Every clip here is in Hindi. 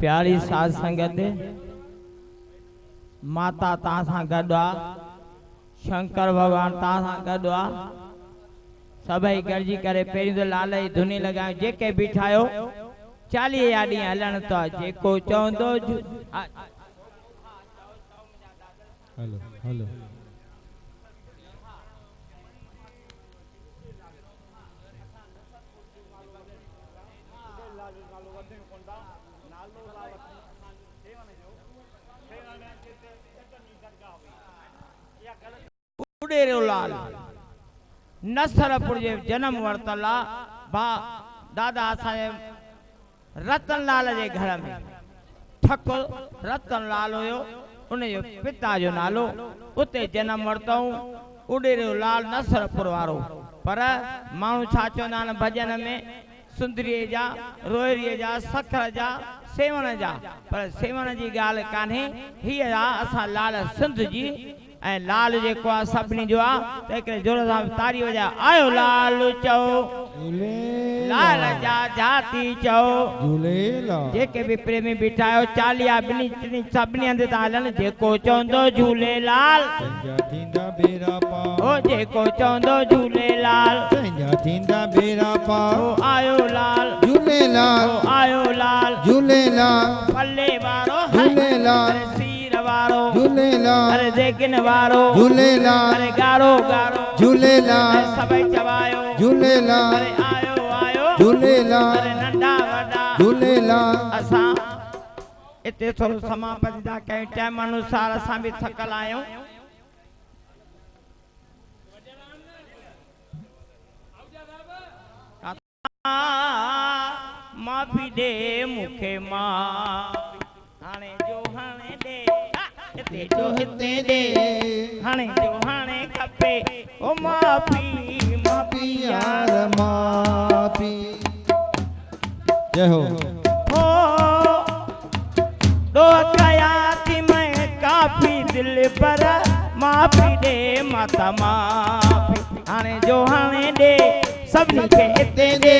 प्यारी साध संगत माता तव्हां सां गॾु आहे, शंकर भगवान तव्हां सां गॾु आहे। सभई गॾिजी करे पहिरीं त लाल जी धुनी लॻायूं। जेके बीठा आहियो 40 या ॾींहं हलण था। जेको चवंदो हलो हलो उडेरो लाल नसरपुर जे जन्म वरतल भा दादा असांजे रतन लाल जे घर में ठकुर रतन लाल हुयो, उनजो पिता जो नालो उते जन्म वरतऊं उडेरो लाल नसरपुर वारो। पर माण्हू छा चवंदा आहिनि भॼन में सुंदरीअ जा, रोहिड़ीअ जा, सखर जा, सेवण जा, पर सेवण जी ॻाल्हि कान्हे। हीअ आहे असां लाल सिंध जी ऐं लाल जेको आहे सभिनी जो आहे। त हिकिड़े जोर सां तारी वॼायो। आयो लाल चओ लाल जा जाती चओ। जेके बि प्रेमी बीठा आहियो 40 ॿिनी सभिनी हंधि था हलनि। जेको चवंदो झूलेलाल ओ जेको चवंदो झूलेलाल थींदा बेरा पार। ओ आयो लाल झूलेलाल ओ आयो लाल झूलेलाल पल्ले वारो झूलेलाल सीर वारो झूलेलाल अरे देगिन वारो झूलेलाल अरे गारो गारो झूलेलाल सभई चवायो झूलेलाल अरे आयो आयो झूलेलाल अरे नंढा वॾा झूलेलाल। असां इते थोरो समापति था कयूं। टाइम अनुसार असां बि थकल आहियूं। माफ़ी दे मूंखे मां हाणे जो हाणे दे हिते जो हिते दे हाणे जो हाणे खपे ओ माफ़ी माफ़ी यार माफी। जय हो दो कया थी मैं काफी दिल पर माफ़ी दे माता माफ़ी हाणे जो हाणे दे सभिनी खे हिते दे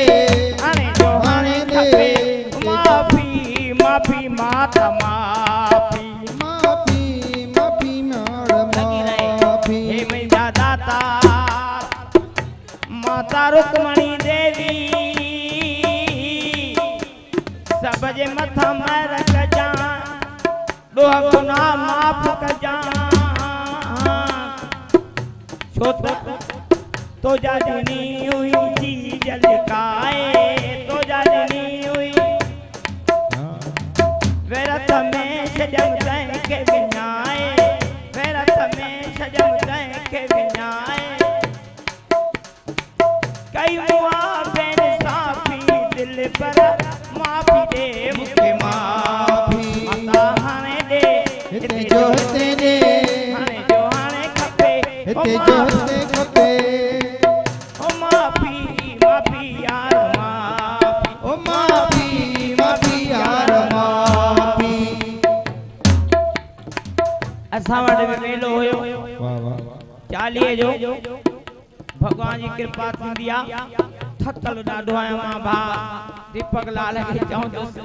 हाणे जो हाणे खपे माफ़ी माफ़ी माता माफ़ी माफी माफी माफी। हे मुंहिंजा दाता माता रुक्मणी देवी सब जे मथां महर कजां ॾोह गुनाह माफ़ कजां। छो त तोजा ॾिनी हुई जी जलकाए तोजा ॾिनी हुई वेरत में छॾियमि तंहिंखे विञाए वेरत में छॾियमि तंहिंखे विञाए कई मुआ बेन साफ़ी दिल पर माफ़ी दे मूंखे माफ़ी माता हाणे दे हिते जो हिते दे हाणे जो हाणे खपे हिते जो हिते खपे ओ माफ़ी माफ़ी यार माफ़ी ओ माफी माफी यार माफी। असां वटि बि मेलो हुयो वाह वाह 40 जो भगवान जी कृपा थींदी आहे। थकल ॾाढो आहियां मां भाउ दीपक लाल खे चवंदुसि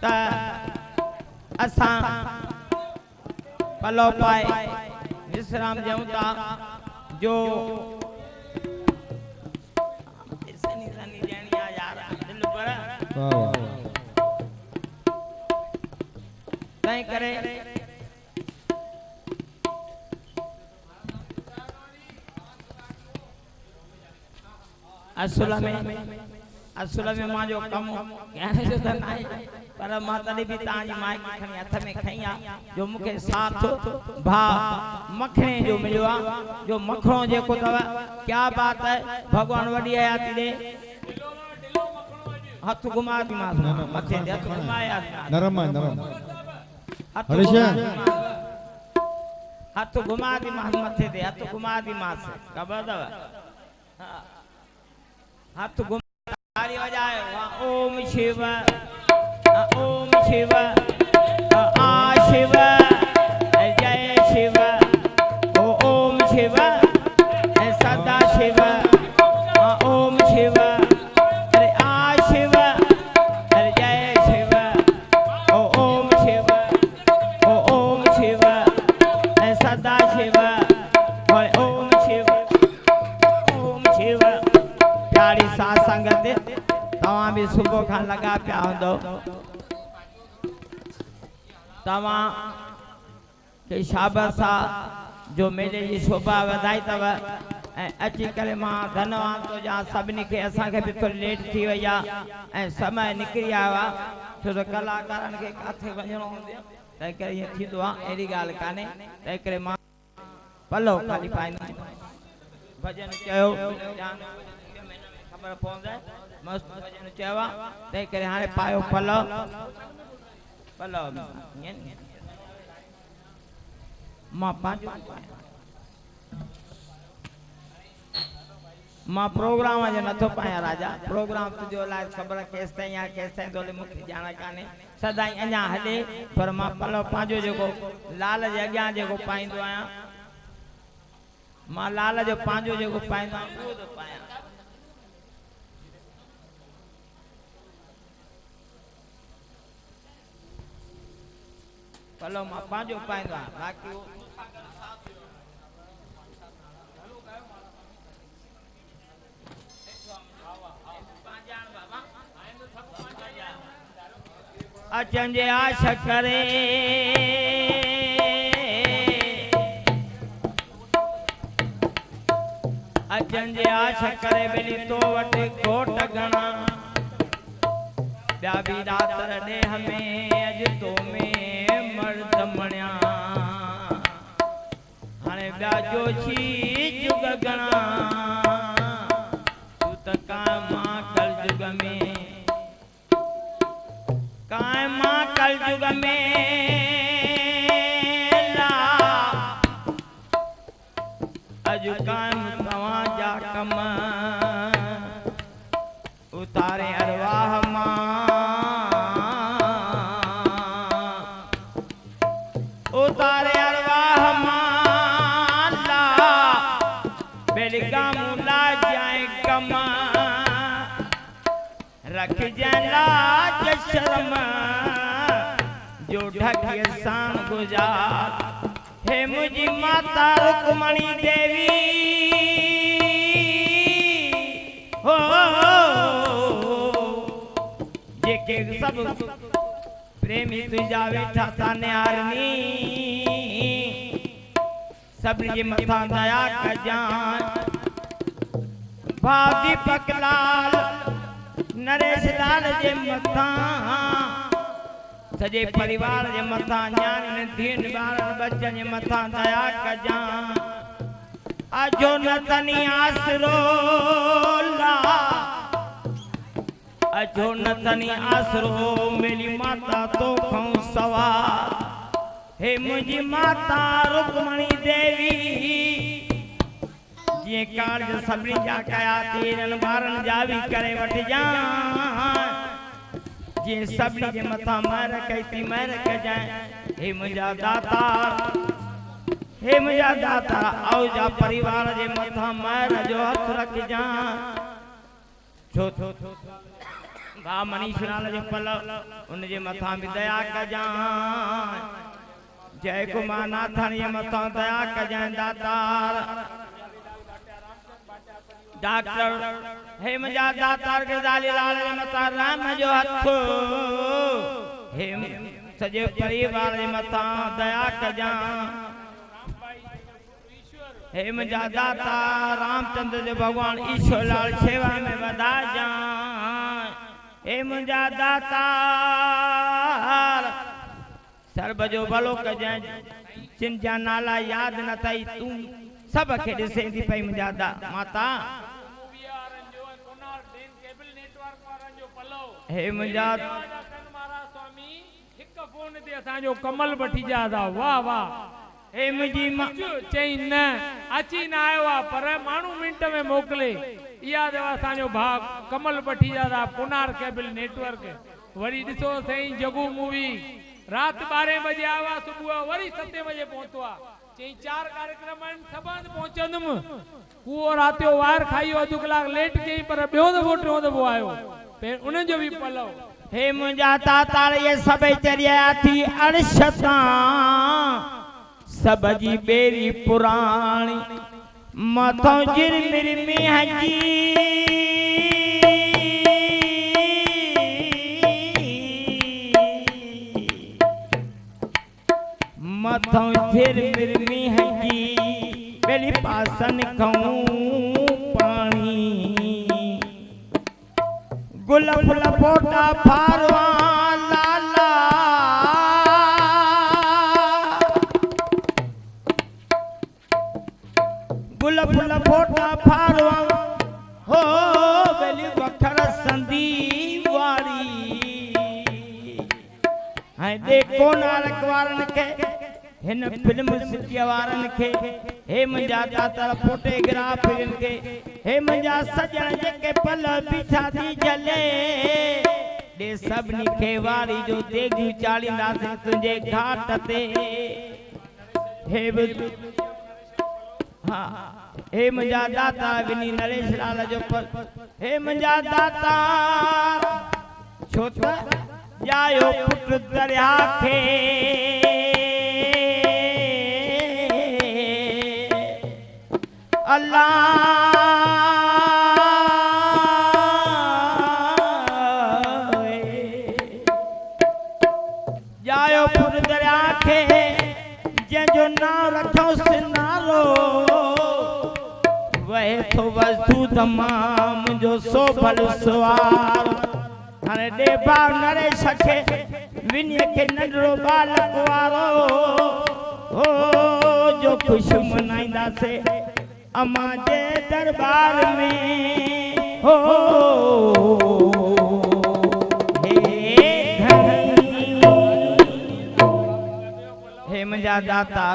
त असां पलो पाए विश्राम ॾियूं था जो सनी सनी ॾियणी आहे यार दिल पर वाह वाह। तंहिं करे असुल में मां जो कम कहने जो त नाहे पर मां तॾहिं बि तव्हांजी माइक खणी हथ में खई आहे जो मूंखे साथ भाउ मखणे जो मिलियो आहे। जो मखणो जेको अथव क्या बात है भगवान वॾी हयाती ॾे हथ घुमा थी मां मथे हथ घुमाया नरम है नरम हथ घुमा थी मां मथे ते हथ घुमा थी मां ख़बर अथव हाथ घुमा ताली वजाए ओम शिव आ शिव जय शिव ओम शिव सदा शिव ओम शिव अरे आ शिव अरे जय शिव प्यारी साथ संगत तवा भी सुबह खान लगा पिया हूंदो तवा के शाबाश जो मेले जी शोभा वधाई तव अची करे मां धन्यवाद तो जा सभिनी के असा के भी थोड़ी लेट थी वई आ समय निकरी आया छो तो कलाकारन के काथे वणो होंदे तै करे ये थींदो आ एड़ी गाल काने तै करे मां पल्लो खाली पाइनो भजन चयो खबर पहुंचे मस्त भजन चवा तै करे हाने पायो पल्लो पल्लो मां पांच मां प्रोग्राम जे नथो पाया राजा प्रोग्राम तुजो लाइ खबर केस ताईं या केस ताईं तोले मुखे जाना काने सदाई अञा हले पर मां पलो पांजो जेको लाल जे अॻियां जेको पाईंदो आया मां लाल जो पांजो जेको पाईंदो आहियां उहो तो पाया पलो मां पांजो पाईंदो आहियां बाक़ी अचन जे आश करे अचन जे आश करे बेली तो वट घोट गणा ब्या भी रातर दे हमें अज तो में मर्द मणिया हाने ब्या जोशी जुग गणा तू त कामा कल जुग में कायमा कल जुग में ला अजु कायम तवा जा कम उतारे अरवाह मां उतारे अरवाह मां ला बेलगा मुला जाए कम रख जला शर्म जो ढके सान गुजार हे मुझी माता रुक्मणी देवी हो जेके सब प्रेमी तुझा वेठा था न्यारनी सब ये मथा दया कजान भाव दीपक लाल नरेश लाल जे मथा सजे परिवार जे मथा न्यान धीन बारन बच्चन जे मथा दया कजा अजो न तनी आसरो ला अजो न तनी आसरो मेरी माता तो खौ सवा हे मुझी माता रुक्मणी देवी जे कार्ज सबरी जा कया तीरन बारन जावी करे वठ जा जे सबरी जे मथा मर कई मर के जाए हे मुजा दातार हे मुजा दातार आओ जा परिवार जे मथा मर जो हथ रख जा छो भा मनीष लाल जो पल्लव उन जे मथा भी दया क जा जय कुमार नाथन जे मथा दया क जा दातार डॉक्टर हे मजा दातार के दाली लाल मता राम जो हथ हे सजे परिवार मता दया कजा हे मजा दाता रामचंद्र जो भगवान ईश्वर लाल सेवा में बधा जा हे मजा दाता सर्व जो भलो कजा जिन जा नाला याद न थई तू सब के दिसे दी पई मजा माता हे मुझा स्वामी हिक फोन ते असा जो कमल बठी जा दा वाह वाह हे मुझी चई न अची न आयो आ पर मानू मिनट में मोकले इया देवा असा जो भाग कमल बठी जा दा पुनार केबल नेटवर्क वरी दिसो सही जगू मूवी रात 12 बजे आवा सुबह वरी 7 बजे पहुंचवा चई 4 कार्यक्रम सबंध पहुंचंदम कुओ रातो वार खाइयो अधु कलाक लेट चई पर बियो दफो टियों दफो आयो फिर उन जो भी पलव हे मुझा तातार ये सब चरिया थी अरशता सब जी बेरी पुराणी मथो जिर मिर में हजी झिरमिर मींहं जी बेली पासन खाऊं पानी गुल फुल पोटा फारवा लाला गुल फुल पोटा फारवा हो बेली वखर संदी वारी हाय देखो नारक वारन के हिन फिल्म सिटीअ वारन के हे मुंहिंजा दाता फोटोग्राफरन के हे मुंहिंजा सजण जेके पल बीठा थी जले दे सभिनी खे वारी जो देगियूं चालींदासीं तुंहिंजे घाट ते हे हा हे मुंहिंजा दाता विनी नरेश लाल जो पल हे मुंहिंजा दाता छो त जायो पुट दरिया खे अल्लाह जायो पुट दरिया खे जंहिंजो नाम रखोसि नालो वहे थो वस्तु तमाम जो सो भल सुवार हाणे ॾे भाउ नरेश खे विनीअ खे नंढड़ो बालक वारो हो जो ख़ुशि मनाईंदासीं अम्मा जे दरबार में हो हे मुंहिंजा दाता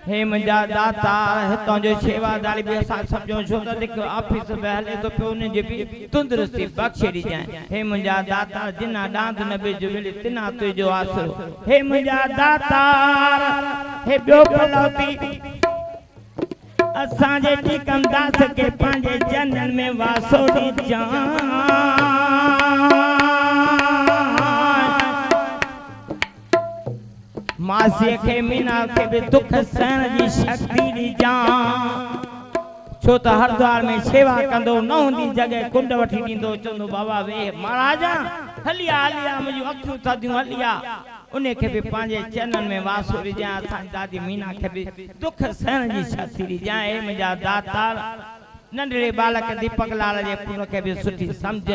हे मुंहिंजा दाता हितां जो शेवादारी बि असां सम्झूं छो त हिकु ऑफिस में हले थो पियो उन जी बि तंदुरुस्ती बख़्शे ॾिजांइ हे मुंहिंजा दाता जिना डांद न बिज मिली तिना तुंहिंजो आसरो हे मुंहिंजा दाता हे ॿियो पलौती असांजे टिकमदास के पंहिंजे जनन में वासो ॾिजां मासीअ खे मीना खे बि दुख सहण जी शक्ति ॾिजां छो त हरिद्वार में शेवा कंदो न हूंदी जॻह कुंड वठी ॾींदो चवंदो बाबा वे महाराजा हलिया हलिया मुंहिंजूं अखियूं थधियूं हलिया उन खे बि पंहिंजे चरणनि में वासो ॾिजां असांजी दादी मीना खे बि दुख सहण जी शक्ति ॾिजां हे मुंहिंजा दातार नंढड़े बालक दीपक लाल जे पुट खे बि सुठी सम्झ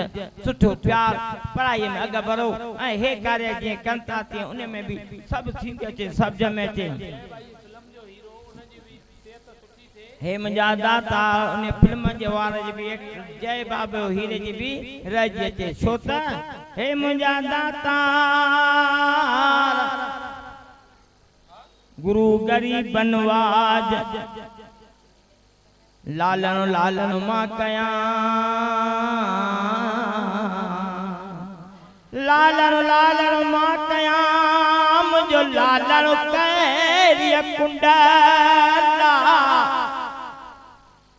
सुठो प्यार पढ़ाईअ में अॻु बढ़ो ऐं हे कार्य जीअं कनि था तीअं उन में बि सभु थींदो अचे सम्झ में अचे हे मुंहिंजा दाता उन फिल्म जे वार जी बि जय बाबो हीरे जी बि रहिजी अचे छो त हे मुंहिंजा दाता गुरु गरीब बनवाज लालन लालन मां कयां लालन लालन मां कयां मुंहिंजो लालन कैरिय कुंडला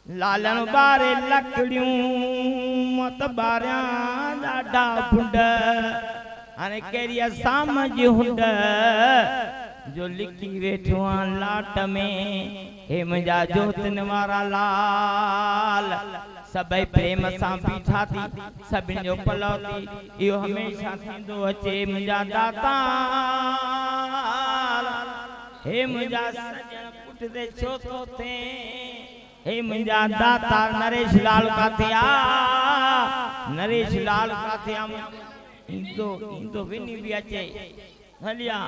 लालन बारे लकड़ियूं मत बारियां ॾाढा फुंड हाणे कहिड़ी असाम जी हुंड जो लिखी वेठो आहियां लाट में हे मुंहिंजा जोतन वारा लाल सभई प्रेम सां बीठा थी सभिनी जो पलौती इहो हमेशा थींदो अचे मुंहिंजा दाता हे मुंहिंजा सजण पुट ते छो थो थिए हे मुंहिंजा दाता नरेश लाल काथे आ नरेश लाल काथे आ इंदो इंदो विनी भी अचे हलिया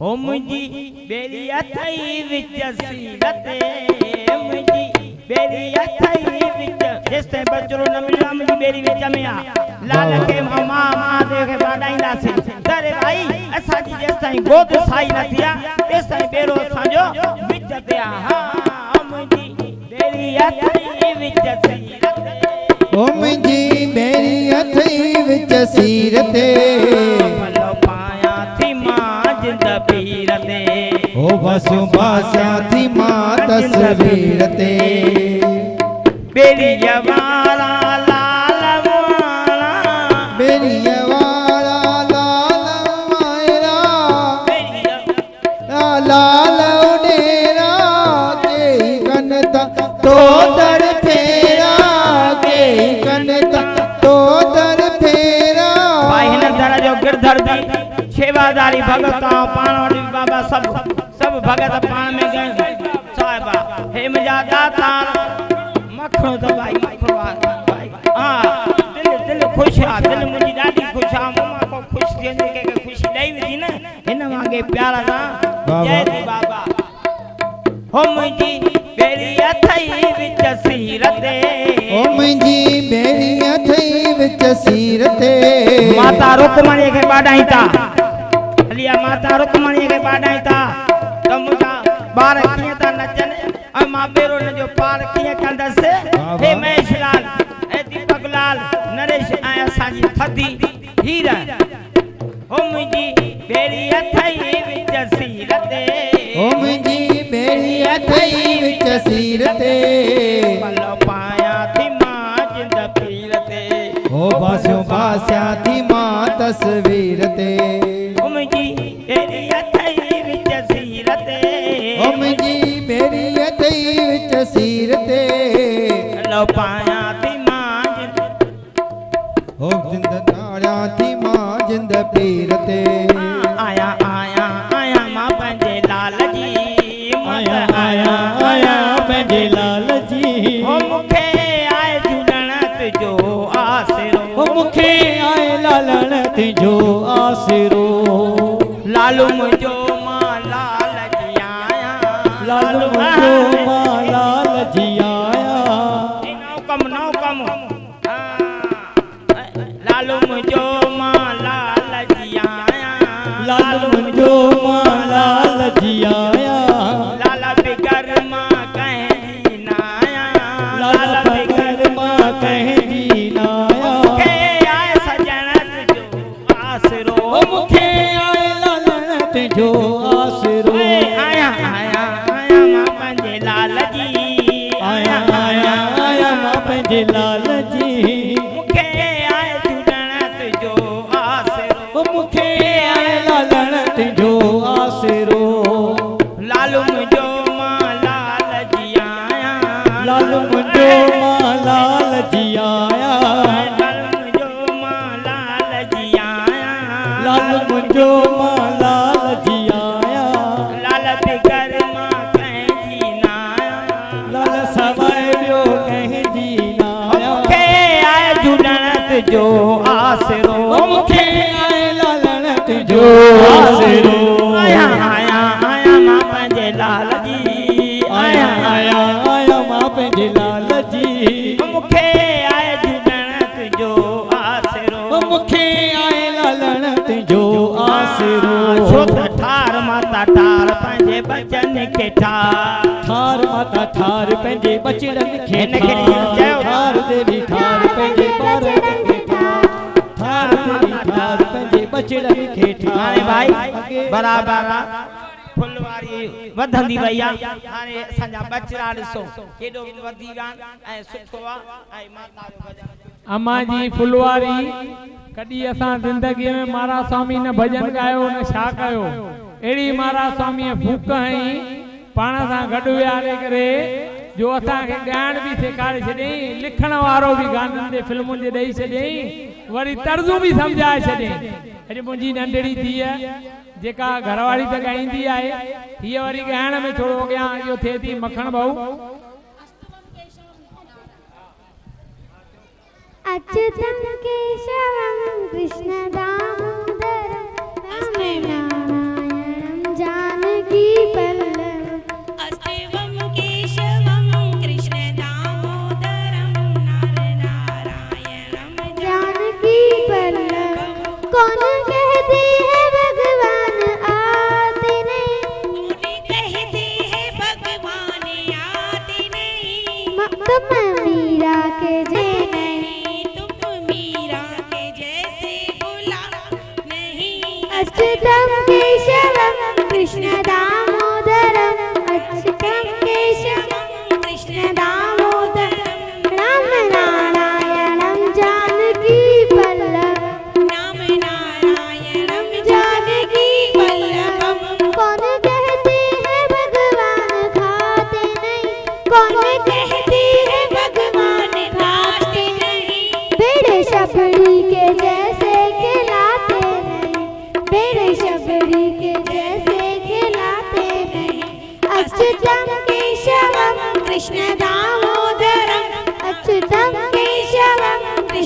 हो मुंहिंजी बेरी अथई विच सीरते मुंहिंजी बेरी अथई विच जेसिताईं बचड़ो न मिलियो मुंहिंजी बेरी विच में आ लाल खे मां महादेव खे बाॾाईंदासीं अरे भाई असांजी जेसिताईं गोद साई न थी आहे तेसिताईं बेरो असांजो विच ते आ हा मुंहिंजी बेरी अथई विच सीरते ओ मुंहिंजी बेरी अथई विच सीरते भलो पायां थी मां तस्वीर ते ओ बसु बासा थी मां तस्वीर ते बेरी जवारा लाल वाला बेरी जवारा लाल मायरा लाल उडेरा के कनता तो दर फेरा के कनता तो दर फेरा भाई न दर जो गिरधर दी सेवादारी भगत पाण वटि बाबा सब भगत पाण में गए साहिबा हे मुंहिंजा दाता मखणो तो भाई मखणो भाई हां दिल खुश आ दिल मुंहिंजी ॾाढी खुश आ मां को खुश थियंदे के खुशी ॾेई विधी न हिन वांगे प्यारा सा जय दी बाबा हो मुंहिंजी बेड़ी अथई विच सीर ते ओ मुंहिंजी बेड़ी अथई विच सीर ते माता रुकमणी खे बाडाई ता हलिया माता रुकमणी खे बाडाई ता त मुंहिंजा ॿार कीअं था नचनि ऐं मां बेरो न जो पार कीअं कंदसि हे महेशलाल ऐं दीपक लाल नरेश ऐं असांजी थधी हीर हो मुंहिंजी बेड़ी अथई विच सीर ते ओ मुंहिंजी बेड़ी अथई विच सीर ते पल पायां थी मां जिंद पीर ते ओ बासियो बासिया थी मां तस्वीर ते ओ मुंहिंजी बेड़ी अथई विच सीर ते ओ मुंहिंजी बेड़ी अथई विच सीर ते पल पायां थी मां जिंद ओ जिंद ताड़िया थी मां जिंद पीर ते आया आया आया मां पंहिंजे लाल जी आया आया आया पंहिंजे लाल जी ओ मूंखे आए झूलण तुंहिंजो आसिरो ओ मूंखे आए लालण तुंहिंजो आसिरो लालू मुंहिंजो मां लाल जी आया लालू मुंहिंजो मां लाल जी आया नौ कम लालू मुंहिंजो मां लाल जी आया लालू मुंहिंजो मां लाल जी आया लाला बिगर मां कंहिं न आया लाला बगैर मां कंहिं जी न आया मूंखे आए सजण तुंहिंजो आसिरो ओ मूंखे आए लालण तुंहिंजो आसिरो आया आया आया मां पंहिंजे लाल जी आया आया आया मां पंहिंजे लाल जी मूंखे आए झूलण तुंहिंजो आसिरो ओ मूंखे आए लालण तुंहिंजो आसिरो लालू मुंहिंजो मां लाल जी आया लालू मुंहिंजो मां लाल जी आया लालू मुंहिंजो मां लाल जी आया लालू मुंहिंजो मां लाल जी आया लाल बिगर मां कंहिं जी न आया लाल सवाइ ॿियो कंहिं जी न आया मूंखे आए झूलण तुंहिंजो आसिरो ओ मूंखे आए लालण तुंहिंजो आसिरो आया आया आया मां पंहिंजे लाल जी आया आया आया मां पंहिंजे लाल जी मूंखे आए झूलण तुंहिंजो आसिरो ओ मूंखे आए लालण तुंहिंजो आसिरो छो त ठार माता ठार पंहिंजे बचन खे ठार ठार माता ठार पंहिंजे बचड़नि खे हिन खे चयो ठार देवी ठार पंहिंजे ॿारनि खे ठार देवी ठार पंहिंजे बचड़नि खे हाणे भाई बराबर फुलवारी वधंदी वई आहे हाणे असांजा बचड़ा ॾिसो केॾो वधी विया ऐं सुठो आहे ऐं माता जो भॼन अम्मा जी फुलवारी कॾहिं असां ज़िंदगीअ में महाराज स्वामी न भॼन ॻायो न छा कयो अहिड़ी महाराज स्वामीअ भूख हई पाण सां गॾु विहारे करे जो असांखे ॻाइण बि सेखारे छॾियईं लिखण वारो बि गाननि जे फिल्मुनि जे ॾेई छॾियईं वरी तर्ज़ूं बि सम्झाए छॾियईं अॼु मुंहिंजी नंढड़ी धीअ जेका घरवारी त ॻाईंदी आहे हीअ वरी ॻाइण में थोरो अॻियां इहो थिए थी मखण भाऊ अच्युतं केशवं कृष्ण दामोदरं नारायणं जानकी वल्लभं अस्तेवं केशवं कृष्ण दामोदरं नारायणं जानकी वल्लभं कौन कहते हैं भगवान आते नहीं कहते हैं भगवान आते नहीं तुम मीरा के जे अच्युतं केशवं कृष्ण दामोदरं अच्युतं केशवं कृष्ण दामोदरं राम नारायणं जानकी वल्लभं राम नारायण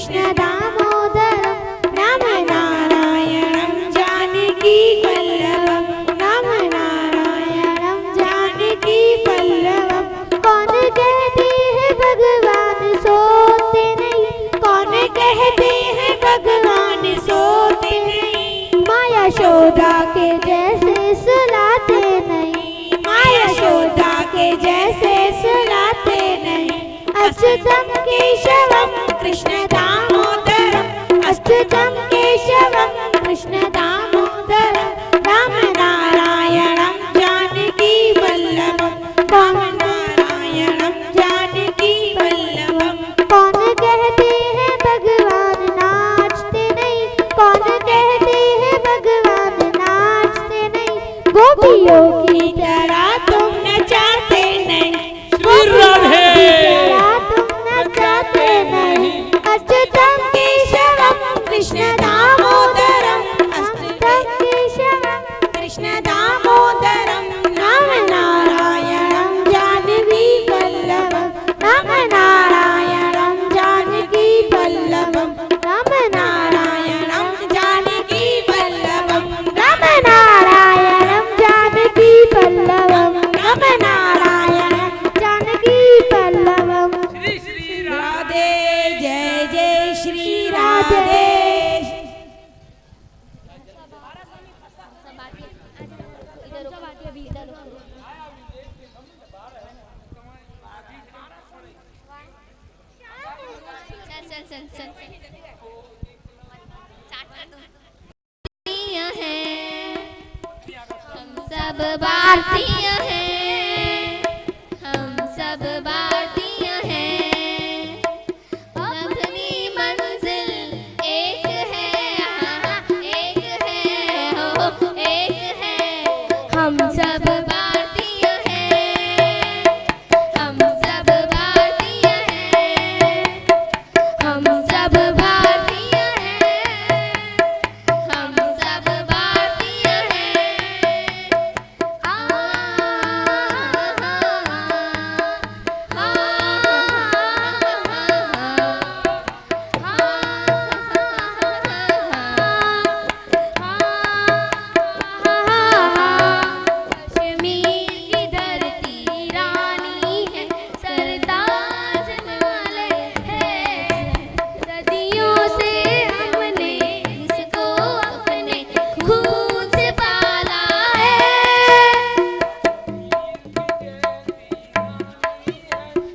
कृष्ण दामोदरम राम नारायणं जानकी वल्लभम राम नारायणं जानकी वल्लभम। कौन कहते हैं भगवान सोते नहीं, कौन कहते हैं भगवान सोते नहीं, माया यशोदा के जैसे सुलाते नहीं, माया यशोदा के जैसे सुलाते नहीं। अच्युतम केशवम कृष्ण दामोदरम, अच्युतम केशवम कृष्ण दामोदरम राम नारायणं जानकी वल्लभम, राम नारायणं जानकी वल्लभम। कौन कहते हैं भगवान नाचते नहीं, कौन कहते हैं भगवान नाचते नहीं, गोपियों की तरह तुम नचाते नहीं, गोपियों की तरह तुम नचाते नहीं। अच्युतम केशवम कृष्ण दामोदरम, अच्युतम केशवम कृष्ण दामोदरम राम नारायणं जानकी वल्लभम, राम नारायणं जानकी वल्लभम, राम नारायणं जानकी वल्लभम, राम नारायणं जानकी वल्लभम, राम नारायणं जानकी वल्लभम। श्री श्री राधे जय जय श्री राधे। हम सब भारतीय हैं, हम सब भारतीय हैं, अपनी मंजिल एक है, एक है, हो एक है। हम सब भारतीय हैं, हम सब भारतीय हैं, हम सब भारतीय हैं, हम सब भारतीय हैं।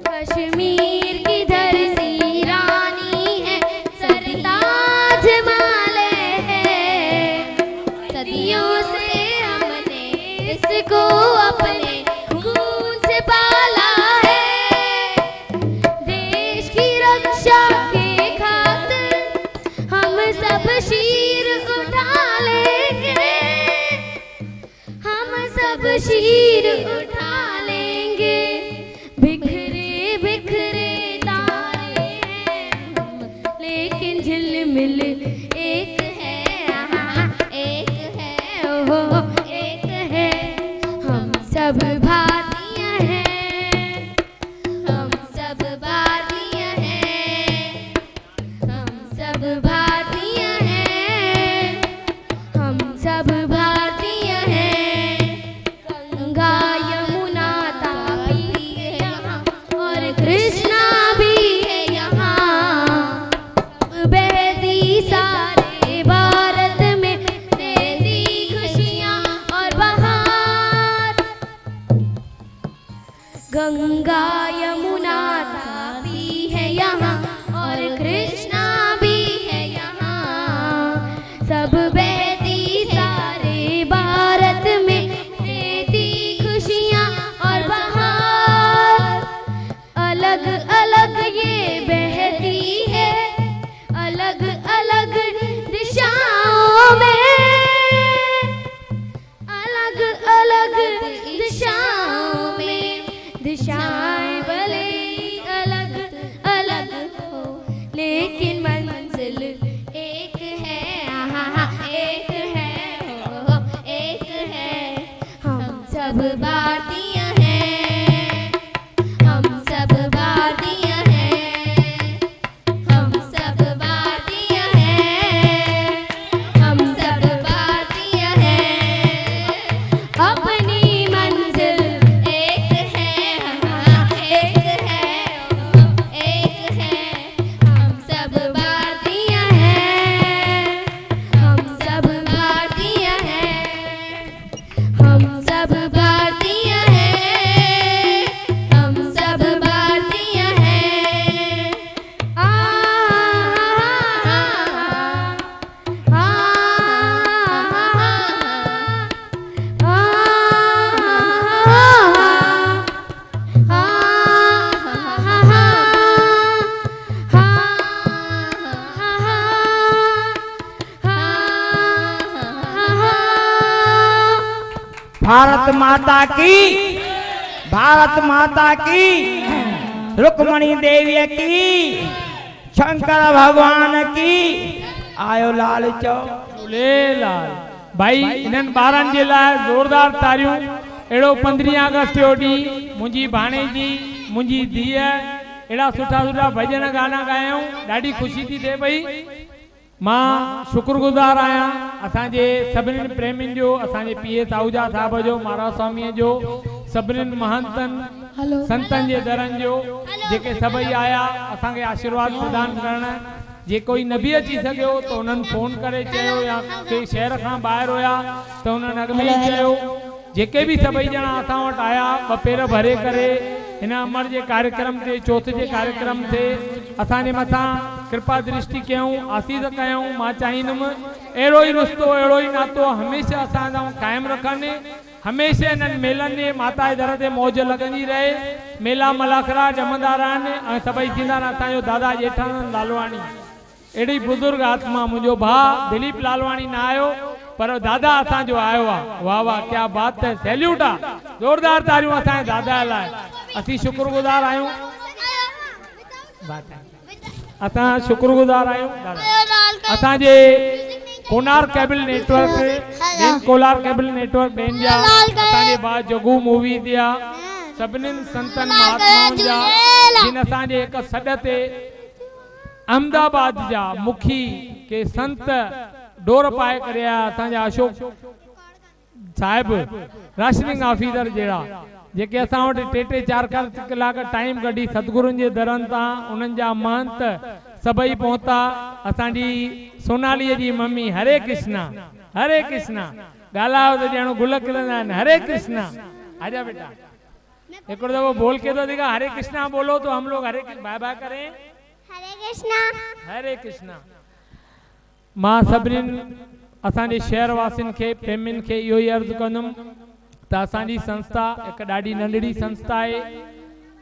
कश्मीर की धरती रानी है, सरताज माले हैं। सदियों से हमने इसको अपने खून से पाला है। देश की रक्षा के खातिर हम सब शीर उठा लेंगे, हम सब शीर उठा लेंगे। बिखरे बिखरे तारे हैं हम, लेकिन झिलमिल एक है, एक है, वो एक है। हम सब भारतीय हैं, हम सब भारतीय हैं, हम सब भारतीय हैं, हम सब भारतीय हैं। गंगा यमुना ताप्ती है यहाँ, और कृष्णा भी है यहाँ, बहती सारी भारत माता की, भारत माता की, रुक्मणी देवी की, शंकर भगवान की। आयो लाल चो झूलेलाल। भाई इन्हनि ॿारनि जे लाइ ज़ोरदार तारियूं। अहिड़ो 15 अगस्त जो ॾींहुं मुंहिंजी भाणेजी, मुंहिंजी धीअ अहिड़ा सुठा सुठा भॼन गाना ॻायूं, ॾाढी ख़ुशी थी थिए पई। मां शुक्रगुज़ार आहियां असांजे सभिनीनि प्रेमियुनि जो, असांजे पीए साहूजा साहिब जो, महाराज स्वामीअ जो, सभिनीनि महंतनि संतनि जे दरनि जो, जेके सभई आया असांखे आशीर्वाद प्रदान करण। जे कोई न बि अची सघियो त उन्हनि फोन करे चयो, या कंहिं शहर खां ॿाहिरि हुया त उन्हनि अॻ में ई चयो। जेके बि सभई ॼणा असां वटि आया, ॿ पेर भरे करे हिन अमर जे कार्यक्रम ते, चौथ जे कार्यक्रम ते असांजे मथां कृपा दृष्टि कयूं, आसीस कयूं। मां चाहींदुमि अहिड़ो ई रिश्तो, अहिड़ो ई नातो हमेशह असां सां क़ाइमु रखनि। हमेशह इन्हनि मेलनि में माता जे दर ते मौज लॻंदी रहे, मेला मलाखरा जमंदा रहनि ऐं सभई थींदा रहनि। असांजो दादा जेठानंद लालवाणी, अहिड़ी बुज़ुर्ग आत्मा, मुंहिंजो भाउ दिलीप लालवाणी न आयो पर दादा असांजो आयो आहे। वाह वाह, क्या बात है, सैल्यूट आहे, ज़ोरदार तारियूं असांजे दादा लाइ। असीं शुक्रगुज़ार आहियूं, असां शुक्रगुज़ार आहियूं असांजे Konar cable network, main Kolar cable network ॾेन जा, असांजे भाउ जगू मूवी दिया, सभिनीनि संतनि महात्माउनि जा, जिन असांजे हिकु सॾ ते अहमदाबाद जा मुखी के संत डोर पाए करे आया, असांजा अशोक साहिब राशनिंग ऑफिसर जहिड़ा, जेके असां वटि 3-4 कलाक टाइम कढी सतगुरुनि जे दरनि तां उन्हनि जा महंत सभई पहुता। असांजी सोनालीअ जी मम्मी हरे कृष्णा, हरे कृष्णा, ॻाल्हायो त ॼण गुल खिलंदा आहिनि। हरे कृष्णा, आजा बेटा हिकिड़ो दफ़ो बोल के तो दिखा, हरे कृष्णा बोलो तो हम लोग हरे बाय बाय करें। हरे कृष्णा, हरे कृष्णा। मां सभिनीनि असांजे शहर वासियुनि खे, प्रेमियुनि खे इहो ई अर्ज़ु कंदुमि त असांजी संस्था हिकु ॾाढी नंढड़ी संस्था आहे।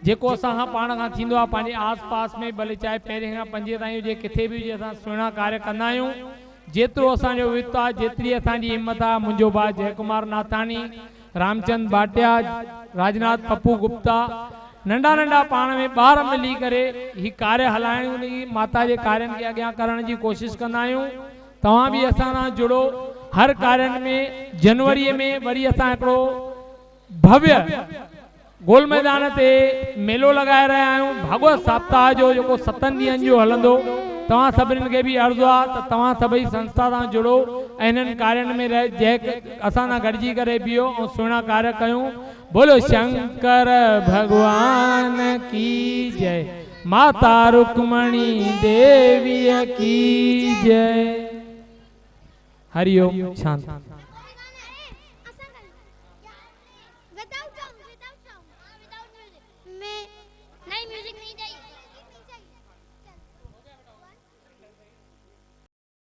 जेको असां पाण खां थींदो आहे पंहिंजे आस पास में, भले चाहे पहिरें खां 5 ताईं हुजे, किथे बि हुजे, असां सुहिणा कार्य कंदा आहियूं। जेतिरो असांजो वित्त आहे, जेतिरी असांजी हिम्मत आहे, मुंहिंजो भाउ जयकुमार नाथाणी, रामचंद भाटिया, राजनाथ पप्पू गुप्ता, नंढा नंढा पाण में ॿार मिली करे ही कार्य हलाइण, माता जे कार्यनि खे अॻियां करण जी कोशिशि कंदा आहियूं। तव्हां बि असां सां जुड़ो। हर कार्यनि में जनवरीअ में वरी असां हिकिड़ो भव्य गोल मैदान ते मेलो लॻाए रहिया आहियूं, भागवत सप्ताह जो, जेको 7 ॾींहंनि जो हलंदो। तव्हां सभिनीनि खे बि अर्ज़ु आहे त तव्हां सभई संस्था सां जुड़ो ऐं हिननि कार्यनि में असां सां गॾिजी करे बीहो ऐं सुहिणा कार्य कयूं। बोलो शंकर भगवान की जय, माता रुक्मणी देवी की जय। हरिओम, शांति।